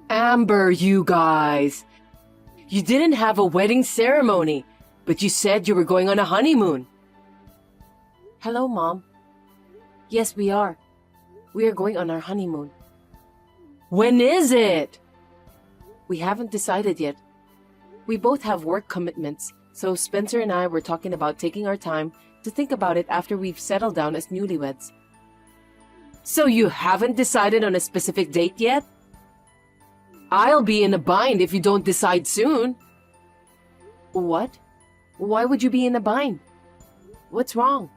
Amber, you guys. You didn't have a wedding ceremony, but you said you were going on a honeymoon. Hello, Mom. Yes, we are. We are going on our honeymoon. When is it? We haven't decided yet. We both have work commitments, so Spencer and I were talking about taking our time to think about it after we've settled down as newlyweds. So you haven't decided on a specific date yet? I'll be in a bind if you don't decide soon. What? Why would you be in a bind? What's wrong?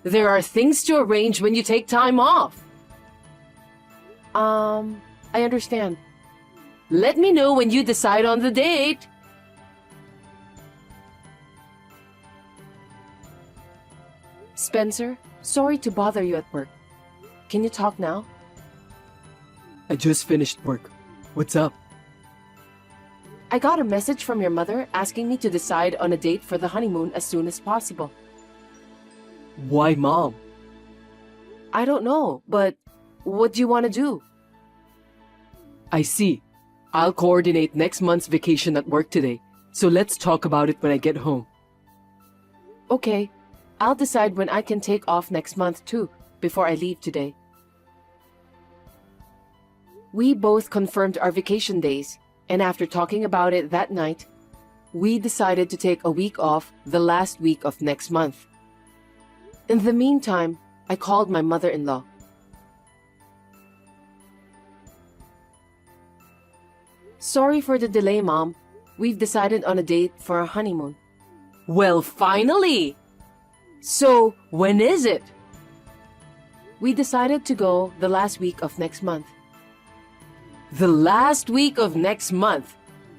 There are things to arrange when you take time off. I understand. Let me know when you decide on the date. Spencer, sorry to bother you at work. Can you talk now? I just finished work. What's up? I got a message from your mother asking me to decide on a date for the honeymoon as soon as possible. Why, Mom? I don't know, but what do you want to do? I see. I'll coordinate next month's vacation at work today, so let's talk about it when I get home. Okay, I'll decide when I can take off next month too, before I leave today. We both confirmed our vacation days, and after talking about it that night, we decided to take a week off the last week of next month. In the meantime, I called my mother-in-law. Sorry for the delay, Mom. We've decided on a date for our honeymoon. Well, finally! So, when is it? We decided to go the last week of next month. The last week of next month?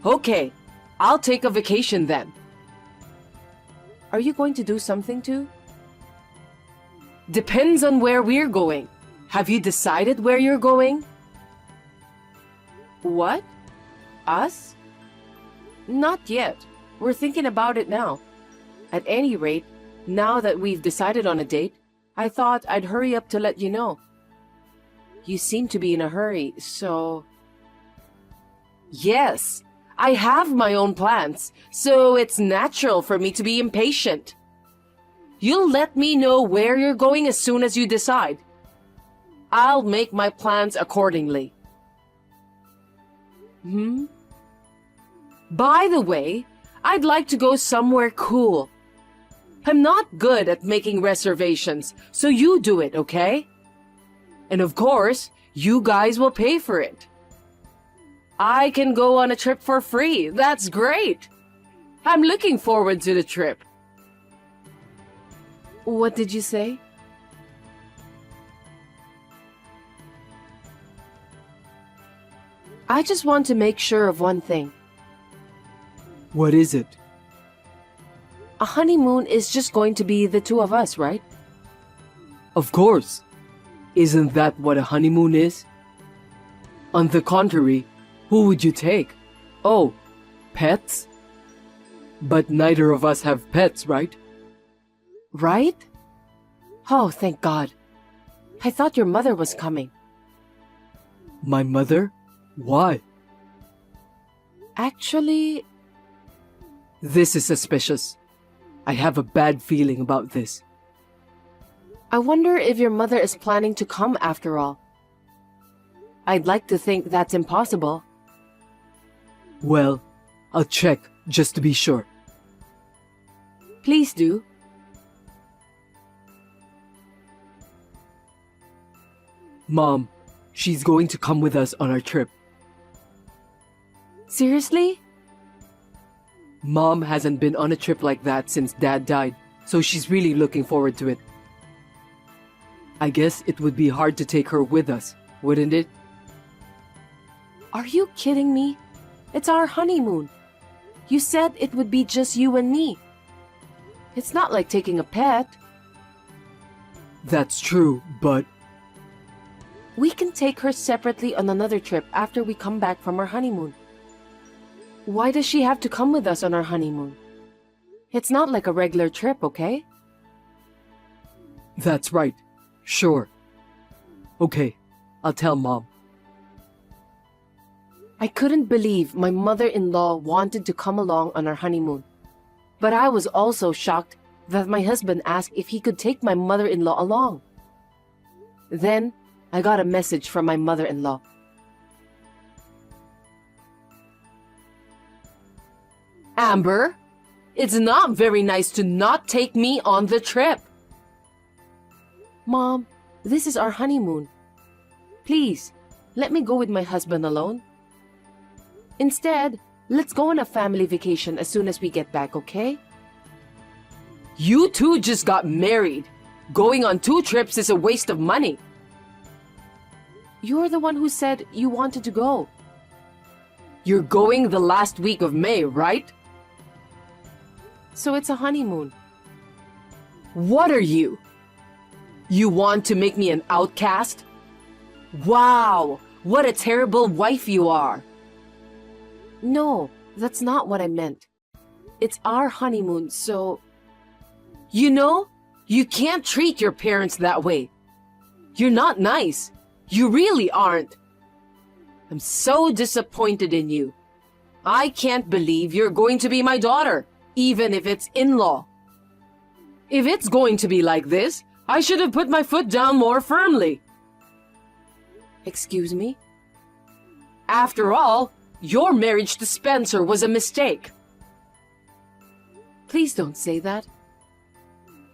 Okay, I'll take a vacation then. Are you going to do something too? Depends on where we're going. Have you decided where you're going? What? Us? Not yet. We're thinking about it now. At any rate, now that we've decided on a date, I thought I'd hurry up to let you know. You seem to be in a hurry, so... Yes, I have my own plans, so it's natural for me to be impatient. You'll let me know where you're going as soon as you decide. I'll make my plans accordingly. By the way, I'd like to go somewhere cool. I'm not good at making reservations, so you do it, okay? And of course, you guys will pay for it. I can go on a trip for free. That's great. I'm looking forward to the trip. What did you say? I just want to make sure of one thing. What is it? A honeymoon is just going to be the two of us, right? Of course. Isn't that what a honeymoon is? On the contrary, who would you take? Oh, pets? But neither of us have pets, right? Right? Oh, thank God. I thought your mother was coming. My mother? Why? Actually... This is suspicious. I have a bad feeling about this. I wonder if your mother is planning to come after all. I'd like to think that's impossible. Well, I'll check just to be sure. Please do. Mom, she's going to come with us on our trip. Seriously? Mom hasn't been on a trip like that since Dad died, so she's really looking forward to it. I guess it would be hard to take her with us, wouldn't it? Are you kidding me? It's our honeymoon. You said it would be just you and me. It's not like taking a pet. That's true, but... We can take her separately on another trip after we come back from our honeymoon. Why does she have to come with us on our honeymoon? It's not like a regular trip, okay? That's right. Sure. Okay, I'll tell Mom. I couldn't believe my mother-in-law wanted to come along on our honeymoon. But I was also shocked that my husband asked if he could take my mother-in-law along. Then, I got a message from my mother-in-law. Amber, it's not very nice to not take me on the trip. Mom, this is our honeymoon. Please, let me go with my husband alone. Instead, let's go on a family vacation as soon as we get back, okay? You two just got married. Going on 2 trips is a waste of money. You're the one who said you wanted to go. You're going the last week of May, right? So it's a honeymoon. What are you? You want to make me an outcast? Wow, what a terrible wife you are. No, that's not what I meant. It's our honeymoon, so... You know, you can't treat your parents that way. You're not nice. You really aren't. I'm so disappointed in you. I can't believe you're going to be my daughter, even if it's in-law. If it's going to be like this, I should have put my foot down more firmly. Excuse me? After all, your marriage to Spencer was a mistake. Please don't say that.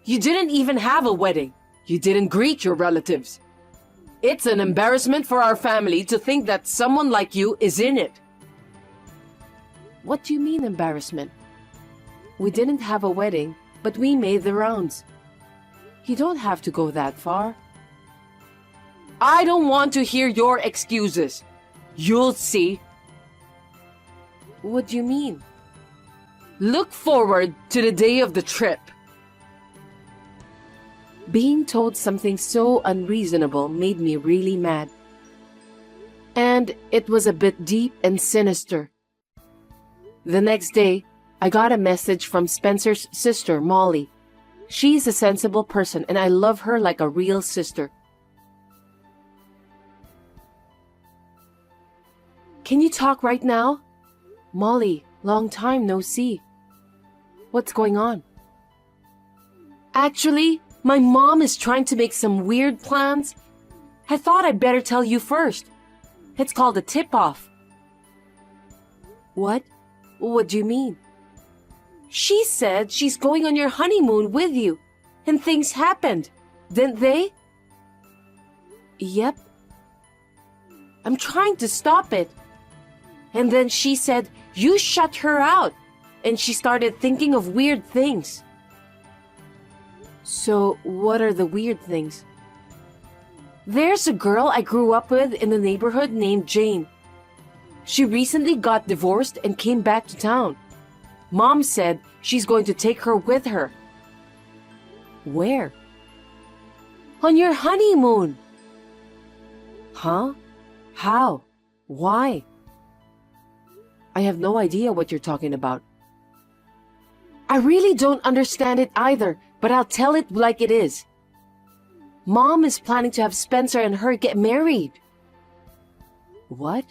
You didn't even have a wedding. You didn't greet your relatives. It's an embarrassment for our family to think that someone like you is in it. What do you mean, embarrassment? We didn't have a wedding, but we made the rounds. You don't have to go that far. I don't want to hear your excuses. You'll see. What do you mean? Look forward to the day of the trip. Being told something so unreasonable made me really mad. And it was a bit deep and sinister. The next day, I got a message from Spencer's sister, Molly. She's a sensible person and I love her like a real sister. Can you talk right now? Molly, long time no see. What's going on? Actually, my mom is trying to make some weird plans. I thought I'd better tell you first. It's called a tip-off. What? What do you mean? She said she's going on your honeymoon with you, and things happened, didn't they? Yep. I'm trying to stop it. And then she said you shut her out, and she started thinking of weird things. So, what are the weird things? There's a girl I grew up with in the neighborhood named Jane. She recently got divorced and came back to town. Mom said she's going to take her with her. Where? On your honeymoon. Huh? How? Why? I have no idea what you're talking about. I really don't understand it either, but I'll tell it like it is. Mom is planning to have Spencer and her get married. What?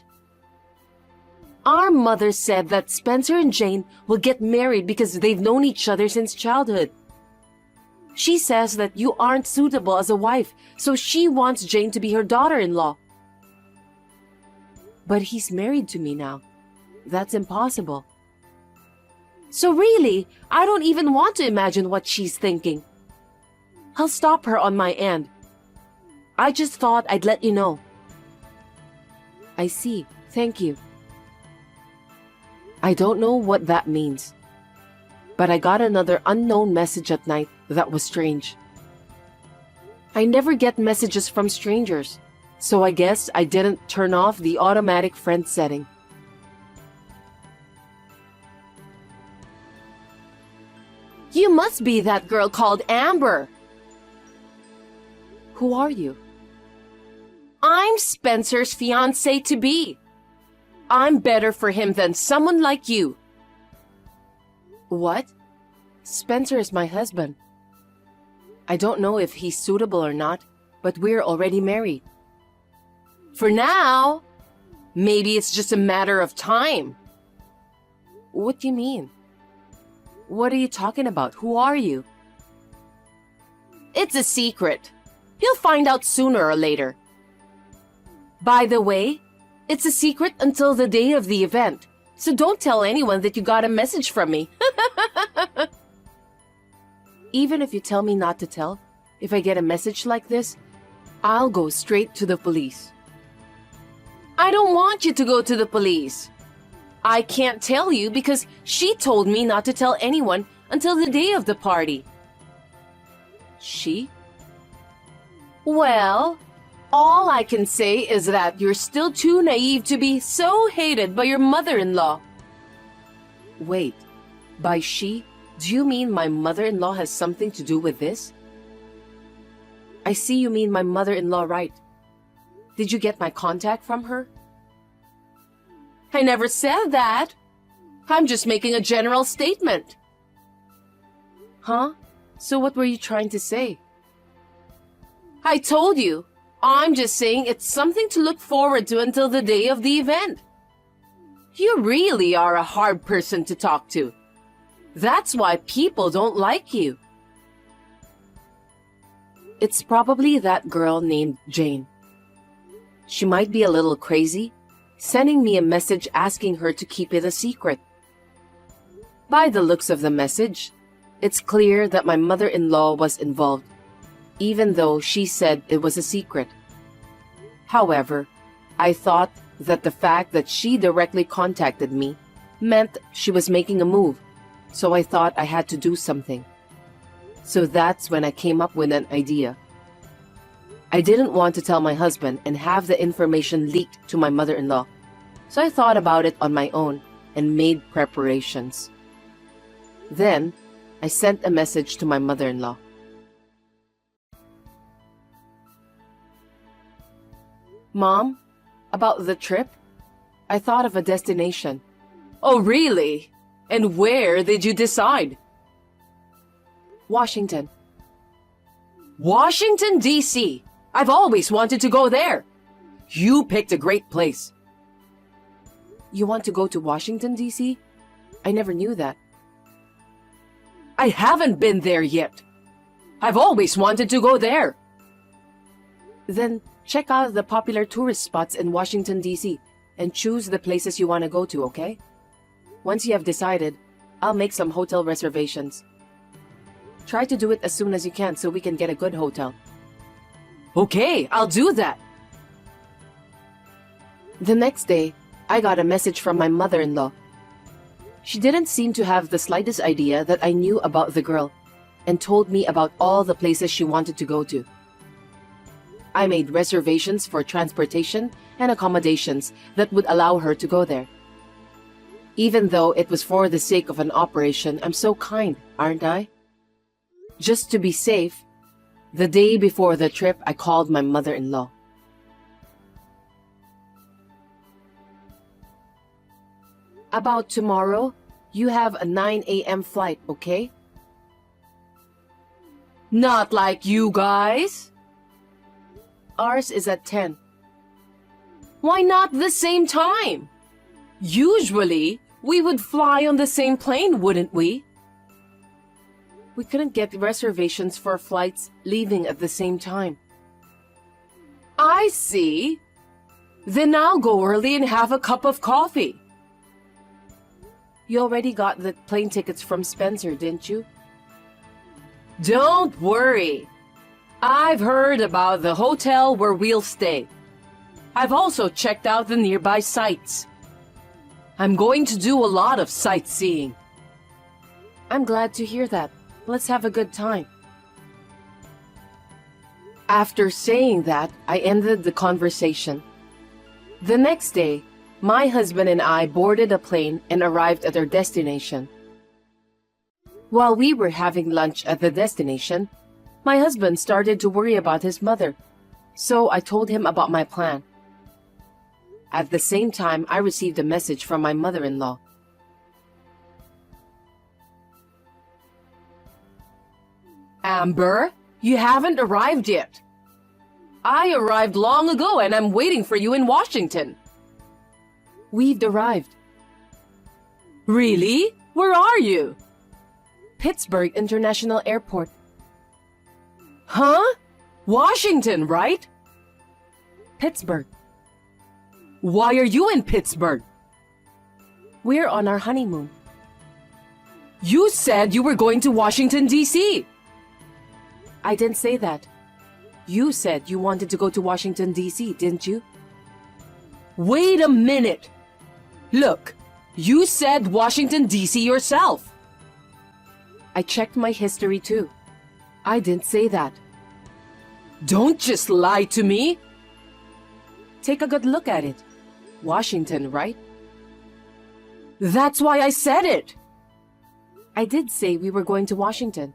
Our mother said that Spencer and Jane will get married because they've known each other since childhood. She says that you aren't suitable as a wife, so she wants Jane to be her daughter-in-law. But he's married to me now. That's impossible. So really, I don't even want to imagine what she's thinking. I'll stop her on my end. I just thought I'd let you know. I see. Thank you. I don't know what that means. But I got another unknown message at night that was strange. I never get messages from strangers, so I guess I didn't turn off the automatic friend setting. You must be that girl called Amber. Who are you? I'm Spencer's fiancée-to-be. I'm better for him than someone like you. What? Spencer is my husband. I don't know if he's suitable or not, but we're already married. For now. Maybe it's just a matter of time. What do you mean? What are you talking about? Who are you? It's a secret. You'll find out sooner or later. By the way, it's a secret until the day of the event, so don't tell anyone that you got a message from me. Even if you tell me not to tell, if I get a message like this, I'll go straight to the police. I don't want you to go to the police. I can't tell you because she told me not to tell anyone until the day of the party. She? Well, all I can say is that you're still too naive to be so hated by your mother-in-law. Wait, by she, do you mean my mother-in-law has something to do with this? I see you mean my mother-in-law, right? Did you get my contact from her? I never said that. I'm just making a general statement. Huh? So what were you trying to say? I told you. I'm just saying it's something to look forward to until the day of the event. You really are a hard person to talk to. That's why people don't like you. It's probably that girl named Jane. She might be a little crazy, sending me a message asking her to keep it a secret. By the looks of the message, it's clear that my mother-in-law was involved, even though she said it was a secret. However, I thought that the fact that she directly contacted me meant she was making a move, so I thought I had to do something. So that's when I came up with an idea. I didn't want to tell my husband and have the information leaked to my mother-in-law, so I thought about it on my own and made preparations. Then, I sent a message to my mother-in-law. Mom, about the trip? I thought of a destination. Oh, really? And where did you decide? Washington. Washington, D.C. I've always wanted to go there. You picked a great place. You want to go to Washington, D.C.? I never knew that. I haven't been there yet. I've always wanted to go there. Then check out the popular tourist spots in Washington, D.C. and choose the places you want to go to, okay? Once you have decided, I'll make some hotel reservations. Try to do it as soon as you can so we can get a good hotel. Okay, I'll do that. The next day, I got a message from my mother-in-law. She didn't seem to have the slightest idea that I knew about the girl and told me about all the places she wanted to go to. I made reservations for transportation and accommodations that would allow her to go there. Even though it was for the sake of an operation, I'm so kind, aren't I? Just to be safe, the day before the trip, I called my mother-in-law. About tomorrow, you have a 9 a.m. flight, okay? Not like you guys. Ours is at 10. Why not the same time? Usually, we would fly on the same plane, wouldn't we? We couldn't get reservations for flights leaving at the same time. I see. Then I'll go early and have a cup of coffee. You already got the plane tickets from Spencer, didn't you? Don't worry. I've heard about the hotel where we'll stay. I've also checked out the nearby sites. I'm going to do a lot of sightseeing. I'm glad to hear that. Let's have a good time. After saying that, I ended the conversation. The next day, my husband and I boarded a plane and arrived at our destination. While we were having lunch at the destination, my husband started to worry about his mother, so I told him about my plan. At the same time, I received a message from my mother-in-law. Amber, you haven't arrived yet. I arrived long ago and I'm waiting for you in Washington. We've arrived. Really? Where are you? Pittsburgh International Airport. Huh? Washington, right? Pittsburgh. Why are you in Pittsburgh? We're on our honeymoon. You said you were going to Washington, D.C. I didn't say that. You said you wanted to go to Washington, D.C., didn't you? Wait a minute. Look, you said Washington, D.C. yourself. I checked my history too. I didn't say that. Don't just lie to me. Take a good look at it. Washington, right? That's why I said it. I did say we were going to Washington.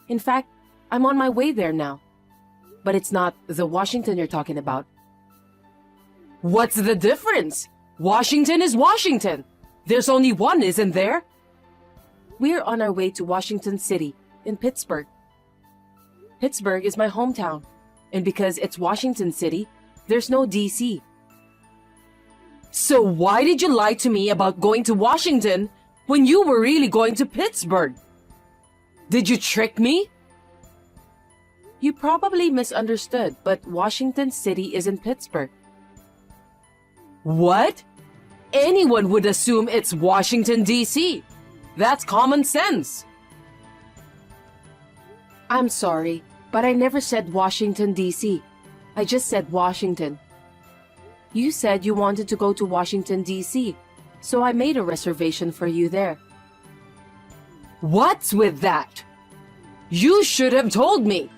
In fact, I'm on my way there now. But it's not the Washington you're talking about. What's the difference? Washington is Washington. There's only one, isn't there? We're on our way to Washington City in Pittsburgh. Pittsburgh is my hometown. And because it's Washington City, there's no D.C. So why did you lie to me about going to Washington when you were really going to Pittsburgh? Did you trick me? You probably misunderstood, but Washington City is in Pittsburgh. What? Anyone would assume it's Washington, D.C. That's common sense. I'm sorry, but I never said Washington, D.C. I just said Washington. You said you wanted to go to Washington, D.C., so I made a reservation for you there. What's with that? You should have told me.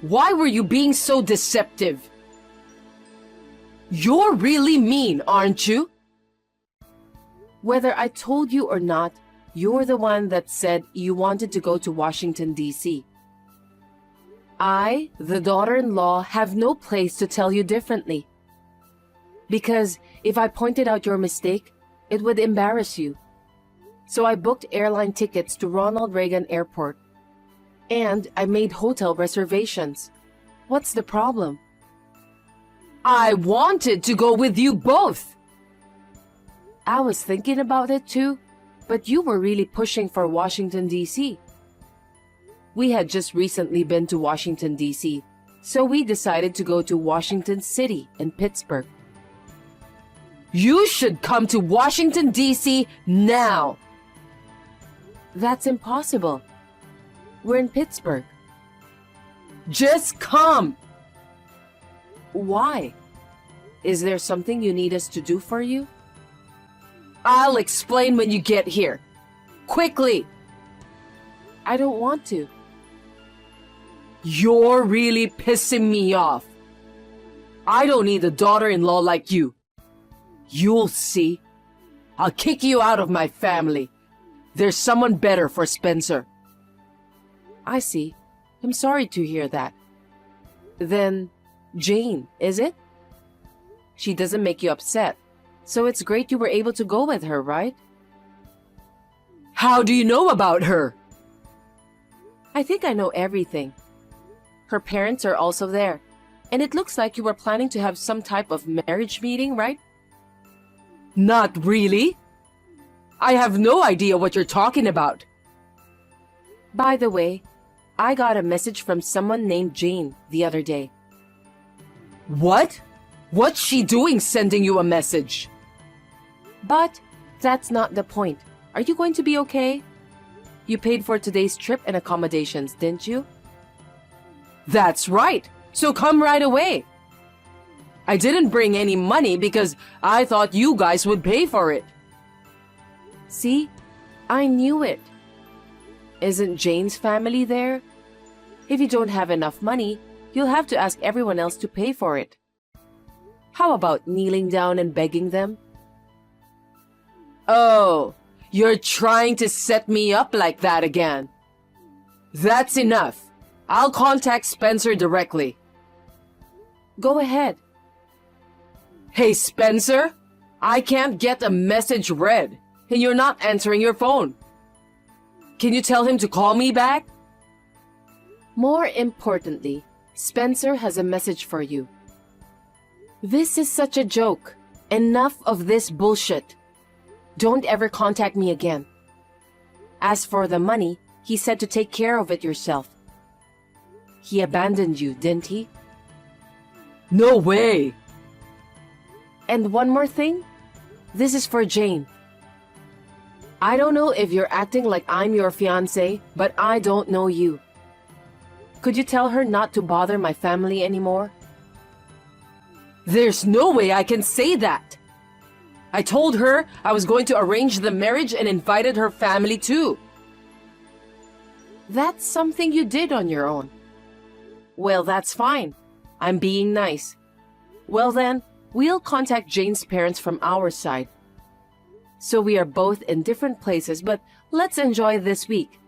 Why were you being so deceptive? You're really mean, aren't you? Whether I told you or not, you're the one that said you wanted to go to Washington, D.C. I, the daughter-in-law, have no place to tell you differently. Because if I pointed out your mistake, it would embarrass you. So I booked airline tickets to Ronald Reagan Airport. And I made hotel reservations. What's the problem? I wanted to go with you both. I was thinking about it too, but you were really pushing for Washington, D.C. We had just recently been to Washington, D.C., so we decided to go to Washington City in Pittsburgh. You should come to Washington, D.C. now. That's impossible. We're in Pittsburgh. Just come. Why? Is there something you need us to do for you? I'll explain when you get here. Quickly. I don't want to. You're really pissing me off. I don't need a daughter-in-law like you. You'll see. I'll kick you out of my family. There's someone better for Spencer. I see. I'm sorry to hear that. Then, Jane, is it? She doesn't make you upset, so it's great you were able to go with her, right? How do you know about her? I think I know everything. Her parents are also there, and it looks like you were planning to have some type of marriage meeting, right? Not really. I have no idea what you're talking about. By the way, I got a message from someone named Jane the other day. What? What's she doing sending you a message? But that's not the point. Are you going to be okay? You paid for today's trip and accommodations, didn't you? That's right. So come right away. I didn't bring any money because I thought you guys would pay for it. See? I knew it. Isn't Jane's family there? If you don't have enough money, you'll have to ask everyone else to pay for it. How about kneeling down and begging them? Oh, you're trying to set me up like that again. That's enough. I'll contact Spencer directly. Go ahead. Hey, Spencer, I can't get a message read, and you're not answering your phone. Can you tell him to call me back? More importantly, Spencer has a message for you. This is such a joke. Enough of this bullshit. Don't ever contact me again. As for the money, he said to take care of it yourself. He abandoned you, didn't he? No way! And one more thing. This is for Jane. I don't know if you're acting like I'm your fiancé, but I don't know you. Could you tell her not to bother my family anymore? There's no way I can say that! I told her I was going to arrange the marriage and invited her family too. That's something you did on your own. Well, that's fine. I'm being nice. Well then, we'll contact Jane's parents from our side. So we are both in different places, but let's enjoy this week.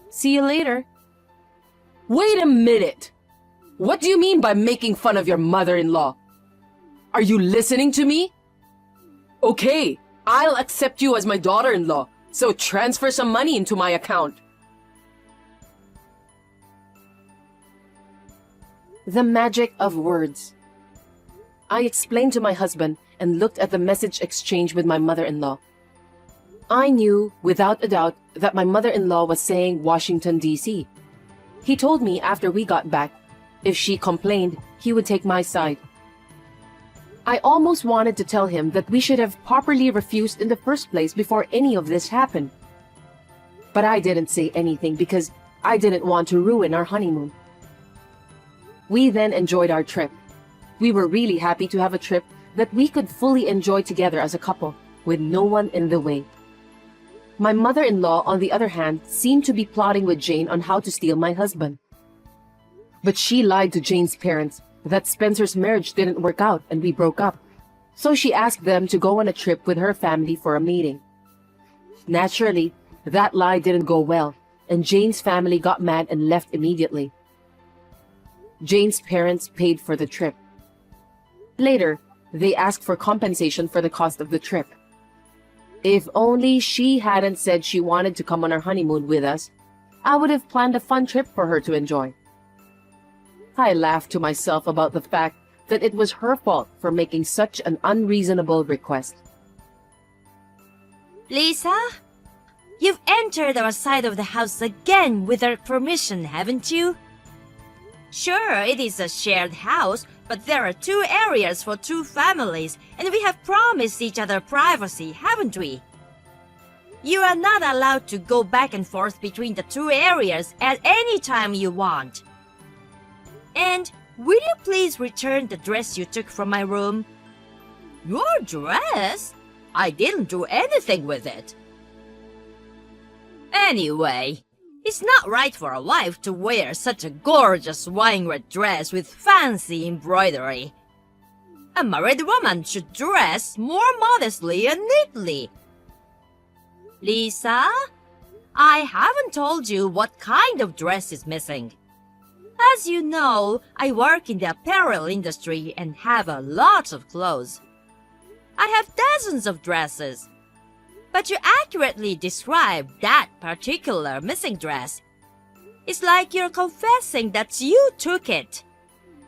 See you later. Wait a minute! What do you mean by making fun of your mother-in-law? Are you listening to me? Okay, I'll accept you as my daughter-in-law, so transfer some money into my account. The magic of words. I explained to my husband and looked at the message exchange with my mother-in-law. I knew, without a doubt, that my mother-in-law was saying Washington, D.C. He told me after we got back, if she complained, he would take my side. I almost wanted to tell him that we should have properly refused in the first place before any of this happened. But I didn't say anything because I didn't want to ruin our honeymoon. We then enjoyed our trip. We were really happy to have a trip that we could fully enjoy together as a couple, with no one in the way. My mother-in-law, on the other hand, seemed to be plotting with Jane on how to steal my husband. But she lied to Jane's parents that Spencer's marriage didn't work out and we broke up. So she asked them to go on a trip with her family for a meeting. Naturally, that lie didn't go well, and Jane's family got mad and left immediately. Jane's parents paid for the trip. Later, they asked for compensation for the cost of the trip. If only she hadn't said she wanted to come on our honeymoon with us, I would have planned a fun trip for her to enjoy. I laughed to myself about the fact that it was her fault for making such an unreasonable request. Lisa, you've entered our side of the house again without permission, haven't you? Sure, it is a shared house, but there are 2 areas for 2 families, and we have promised each other privacy, haven't we? You are not allowed to go back and forth between the 2 areas at any time you want. And will you please return the dress you took from my room? Your dress? I didn't do anything with it. Anyway, it's not right for a wife to wear such a gorgeous wine red dress with fancy embroidery. A married woman should dress more modestly and neatly. Lisa, I haven't told you what kind of dress is missing. As you know, I work in the apparel industry and have a lot of clothes. I have dozens of dresses. But you accurately described that particular missing dress. It's like you're confessing that you took it.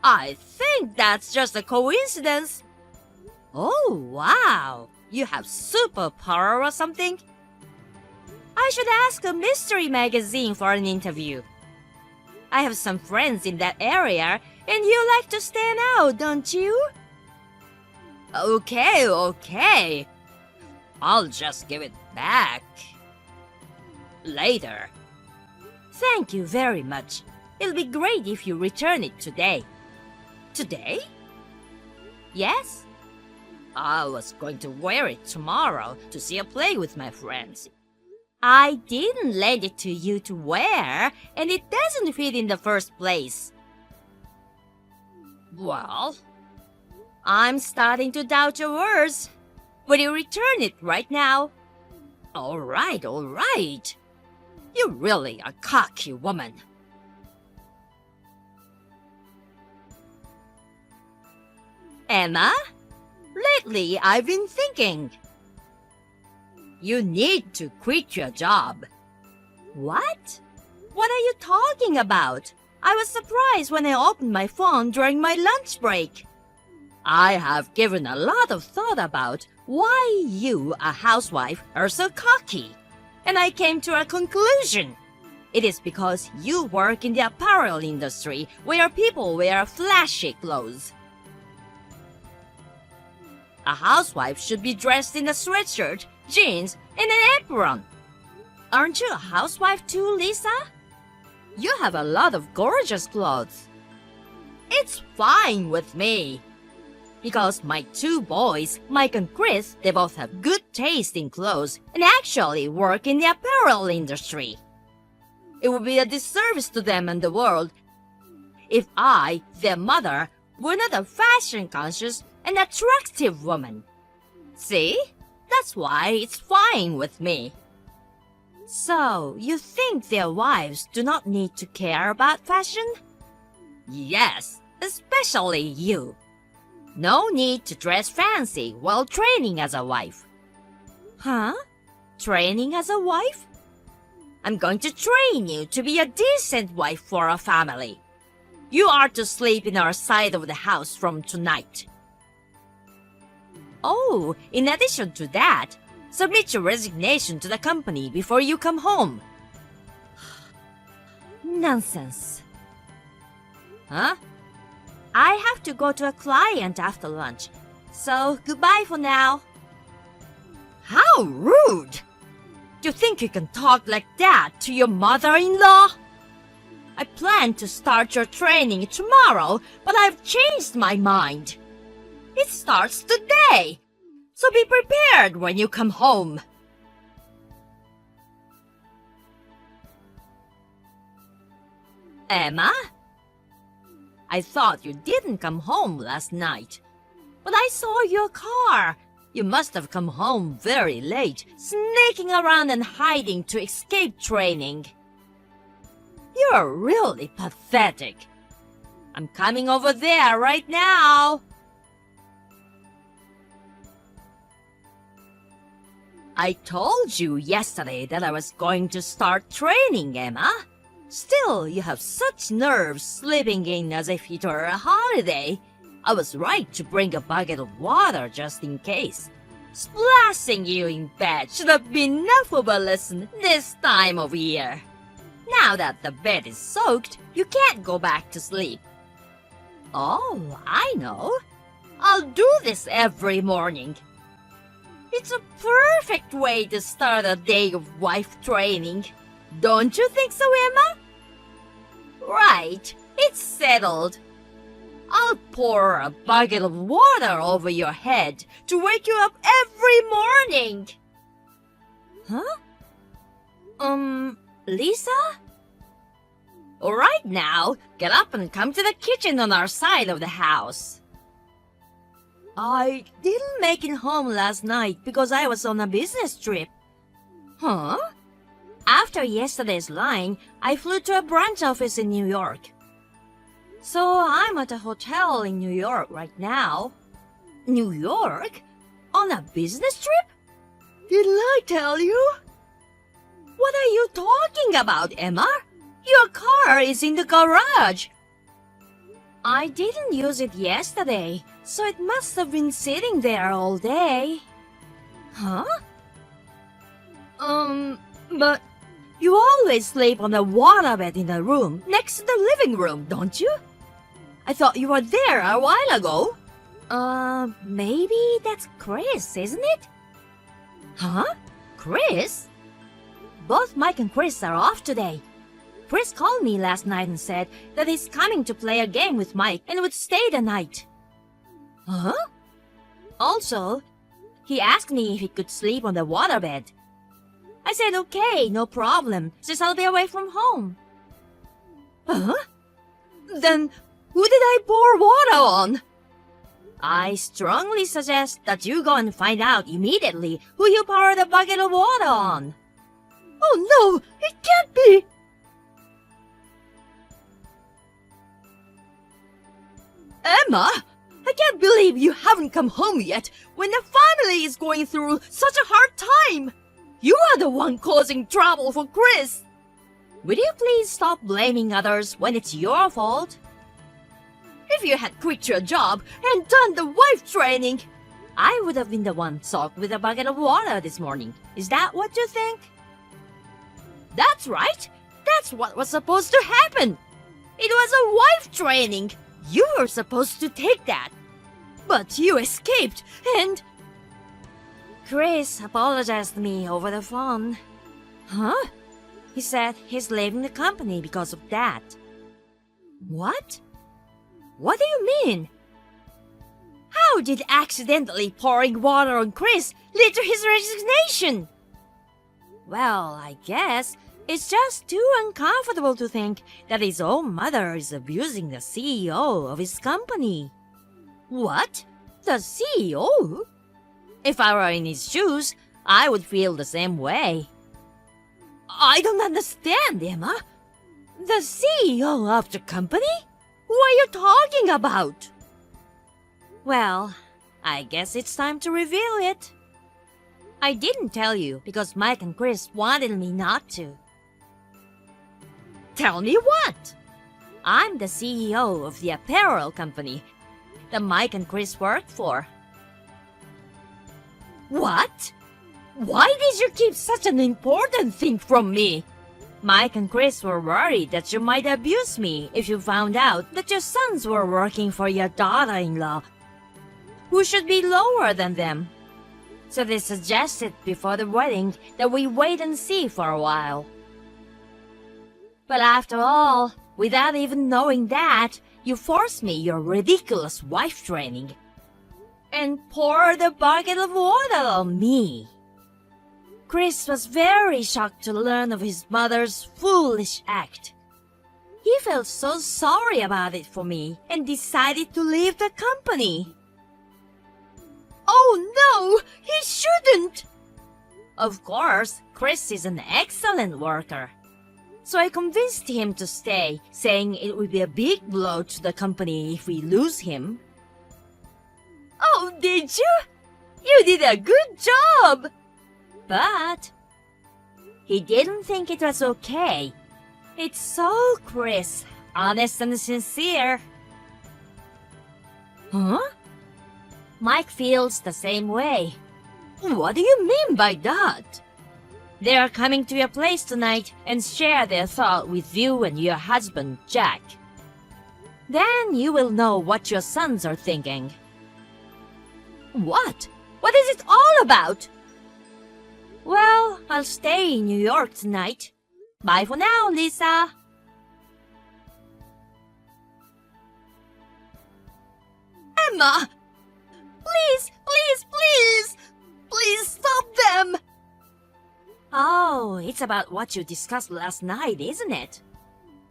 I think that's just a coincidence. Oh, wow. You have superpower or something? I should ask a mystery magazine for an interview. I have some friends in that area, and you like to stand out, don't you? Okay. I'll just give it back. Later. Thank you very much. It'll be great if you return it today. Today? Yes? I was going to wear it tomorrow to see a play with my friends. I didn't lend it to you to wear, and it doesn't fit in the first place. Well, I'm starting to doubt your words. Will you return it right now? All right. You're really a cocky woman. Emma, lately I've been thinking. You need to quit your job. What? What are you talking about? I was surprised when I opened my phone during my lunch break. I have given a lot of thought about why you, a housewife, are so cocky, and I came to a conclusion. It is because you work in the apparel industry where people wear flashy clothes. A housewife should be dressed in a sweatshirt, jeans, and an apron. Aren't you a housewife too, Lisa? You have a lot of gorgeous clothes. It's fine with me. Because my two boys, Mike and Chris, they both have good taste in clothes and actually work in the apparel industry. It would be a disservice to them and the world if I, their mother, were not a fashion-conscious and attractive woman. See? That's why it's fine with me. So, you think their wives do not need to care about fashion? Yes, especially you. No need to dress fancy while training as a wife. Huh? Training as a wife? I'm going to train you to be a decent wife for a family. You are to sleep in our side of the house from tonight. Oh, in addition to that, submit your resignation to the company before you come home. Nonsense. Huh? I have to go to a client after lunch, so goodbye for now. How rude! Do you think you can talk like that to your mother-in-law? I plan to start your training tomorrow, but I've changed my mind. It starts today, so be prepared when you come home. Emma? I thought you didn't come home last night, but I saw your car. You must have come home very late, sneaking around and hiding to escape training. You're really pathetic. I'm coming over there right now. I told you yesterday that I was going to start training, Emma. Still, you have such nerves sleeping in as if it were a holiday. I was right to bring a bucket of water just in case. Splashing you in bed should have been enough of a lesson this time of year. Now that the bed is soaked, you can't go back to sleep. Oh, I know. I'll do this every morning. It's a perfect way to start a day of wife training. Don't you think so, Emma? Right, it's settled. I'll pour a bucket of water over your head to wake you up every morning. Huh? Lisa? All right now, get up and come to the kitchen on our side of the house. I didn't make it home last night because I was on a business trip. Huh? After yesterday's lying, I flew to a branch office in New York. So I'm at a hotel in New York right now. New York? On a business trip? Didn't I tell you? What are you talking about, Emma? Your car is in the garage. I didn't use it yesterday, so it must have been sitting there all day. Huh? But you always sleep on the waterbed in the room next to the living room, don't you? I thought you were there a while ago. Maybe that's Chris, isn't it? Huh? Chris? Both Mike and Chris are off today. Chris called me last night and said that he's coming to play a game with Mike and would stay the night. Huh? Also, he asked me if he could sleep on the waterbed. I said okay, no problem, since I'll be away from home. Huh? Then who did I pour water on? I strongly suggest that you go and find out immediately who you poured a bucket of water on. Oh no, it can't be! Emma, I can't believe you haven't come home yet when the family is going through such a hard time. You are the one causing trouble for Chris. Will you please stop blaming others when it's your fault? If you had quit your job and done the wife training, I would have been the one soaked with a bucket of water this morning. Is that what you think? That's right. That's what was supposed to happen. It was a wife training. You were supposed to take that. But you escaped and... Chris apologized to me over the phone. Huh? He said he's leaving the company because of that. What? What do you mean? How did accidentally pouring water on Chris lead to his resignation? Well, I guess it's just too uncomfortable to think that his own mother is abusing the CEO of his company. What? The CEO? If I were in his shoes, I would feel the same way. I don't understand, Emma. The CEO of the company? Who are you talking about? Well, I guess it's time to reveal it. I didn't tell you because Mike and Chris wanted me not to. Tell me what? I'm the CEO of the apparel company that Mike and Chris work for. What? Why did you keep such an important thing from me? Mike and Chris were worried that you might abuse me if you found out that your sons were working for your daughter-in-law, who should be lower than them. So they suggested before the wedding that we wait and see for a while. But after all, without even knowing that, you forced me your ridiculous wife training and poured a bucket of water on me. Chris was very shocked to learn of his mother's foolish act. He felt so sorry about it for me and decided to leave the company. Oh no, he shouldn't! Of course, Chris is an excellent worker. So I convinced him to stay, saying it would be a big blow to the company if we lose him. Oh, did you? You did a good job! But he didn't think it was okay. It's so Chris, honest and sincere. Huh? Mike feels the same way. What do you mean by that? They are coming to your place tonight and share their thought with you and your husband, Jack. Then you will know what your sons are thinking. What? What is it all about? Well, I'll stay in New York tonight. Bye for now, Lisa. Emma! Please, please, please! Please stop them! Oh, it's about what you discussed last night, isn't it?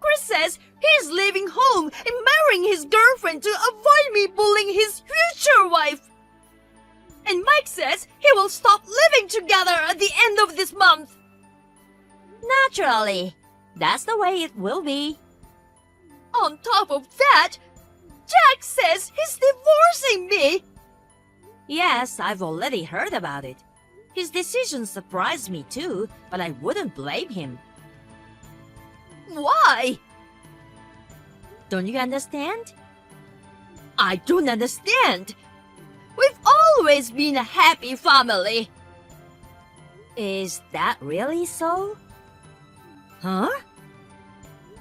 Chris says he's leaving home and marrying his girlfriend to avoid me bullying his future wife. And Mike says he will stop living together at the end of this month. Naturally. That's the way it will be. On top of that, Jack says he's divorcing me. Yes, I've already heard about it. His decision surprised me too, but I wouldn't blame him. Why? Don't you understand? I don't understand. We've always been a happy family. Is that really so? Huh?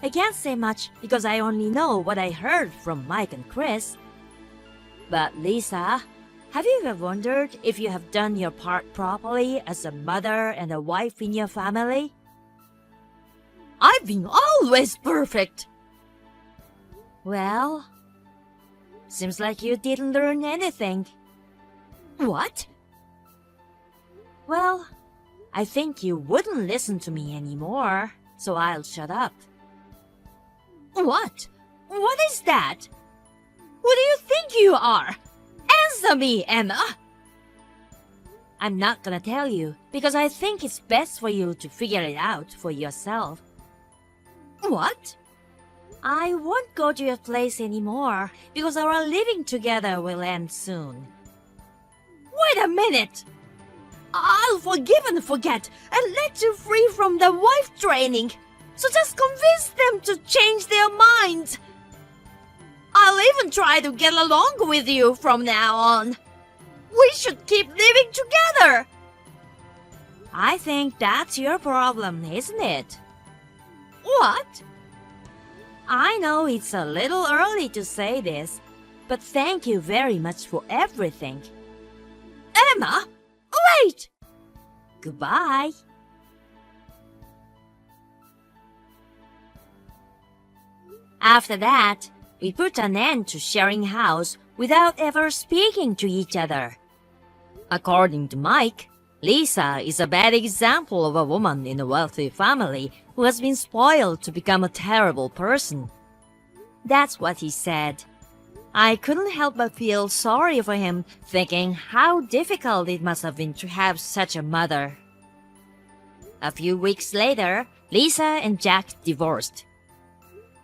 I can't say much because I only know what I heard from Mike and Chris. But Lisa, have you ever wondered if you have done your part properly as a mother and a wife in your family? I've been always perfect. Well, seems like you didn't learn anything. What? Well, I think you wouldn't listen to me anymore, so I'll shut up. What? What is that? Who do you think you are? Answer me, Emma! I'm not gonna tell you because I think it's best for you to figure it out for yourself. What? I won't go to your place anymore because our living together will end soon. Wait a minute! I'll forgive and forget and let you free from the wife training. So just convince them to change their minds. I'll even try to get along with you from now on. We should keep living together. I think that's your problem, isn't it? What? I know it's a little early to say this, but thank you very much for everything. Emma, wait! Goodbye. After that, we put an end to sharing house without ever speaking to each other. According to Mike, Lisa is a bad example of a woman in a wealthy family who has been spoiled to become a terrible person. That's what he said. I couldn't help but feel sorry for him, thinking how difficult it must have been to have such a mother. A few weeks later, Lisa and Jack divorced.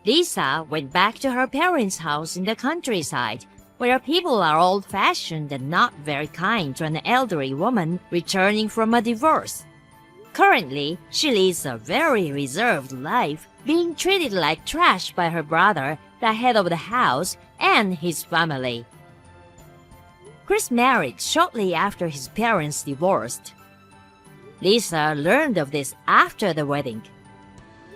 Lisa went back to her parents' house in the countryside, where people are old-fashioned and not very kind to an elderly woman returning from a divorce. Currently, she leads a very reserved life, being treated like trash by her brother, the head of the house, and his family. Chris married shortly after his parents divorced. Lisa learned of this after the wedding.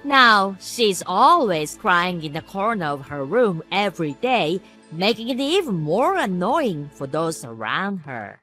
Now, she's always crying in the corner of her room every day, making it even more annoying for those around her.